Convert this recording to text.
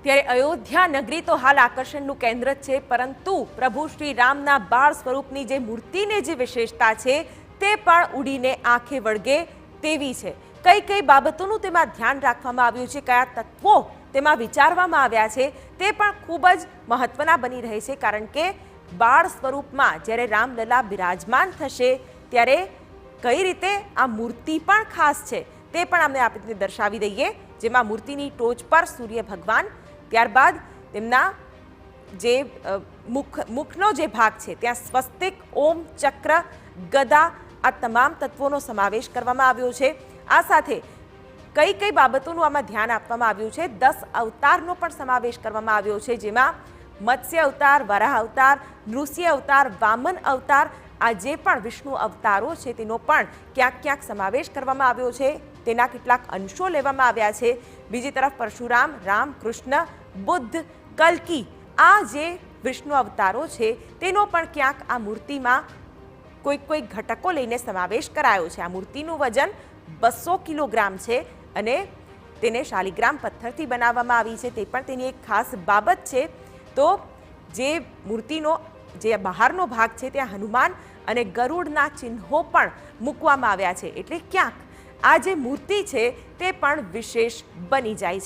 ત્યારે અયોધ્યા નગરી તો હાલ આકર્ષણનું કેન્દ્ર જ છે, પરંતુ પ્રભુ શ્રી રામના બાળ સ્વરૂપની જે મૂર્તિની જે વિશેષતા છે તે પણ ઉડીને આંખે વળગે તેવી છે। કઈ કઈ બાબતોનું તેમાં ધ્યાન રાખવામાં આવ્યું છે, કયા તત્વો તેમાં વિચારવામાં આવ્યા છે તે પણ ખૂબ જ મહત્વના બની રહે છે, કારણ કે બાળ સ્વરૂપમાં જ્યારે રામલલા બિરાજમાન થશે ત્યારે કઈ રીતે આ મૂર્તિ પણ ખાસ છે તે પણ અમને આપણે દર્શાવી દઈએ, જેમાં મૂર્તિની ટોચ પર સૂર્ય ભગવાન, ત્યારબાદ તેમના જે મુખનો જે ભાગ છે ત્યાં સ્વસ્તિક, ઓમ, ચક્ર, ગદા આ તમામ તત્વોનો સમાવેશ કરવામાં આવ્યો છે। આ સાથે કઈ કઈ બાબતોનું આમાં ધ્યાન આપવામાં આવ્યું છે, 10 અવતારનો પણ સમાવેશ કરવામાં આવ્યો છે, જેમાં મત્સ્ય અવતાર, વરાહ અવતાર, નૃસિંહ અવતાર, વામન અવતાર, આ જે પણ વિષ્ણુ અવતારો છે તેનો પણ ક્યાંક ક્યાંક સમાવેશ કરવામાં આવ્યો છે, તેના કેટલાક અંશો લેવામાં આવ્યા છે। બીજી તરફ પરશુરામ, રામ, કૃષ્ણ, બુદ્ધ, કલ્કી આ જે વિષ્ણુ અવતારો છે તેનો પણ ક્યાંક આ મૂર્તિમાં કોઈ ઘટકો લઈને સમાવેશ કરાયો છે। આ મૂર્તિનું વજન 200 કિલોગ્રામ છે અને તેને શાલિગ્રામ પથ્થરથી બનાવવામાં આવી છે, તે પણ તેની એક ખાસ બાબત છે। તો જે મૂર્તિનો જે બહારનો ભાગ છે ત્યાં હનુમાન અને ગરુડના ચિહ્નો પણ મૂકવામાં આવ્યા છે, એટલે ક્યાંક આ જે મૂર્તિ છે તે પણ વિશેષ બની જાય છે।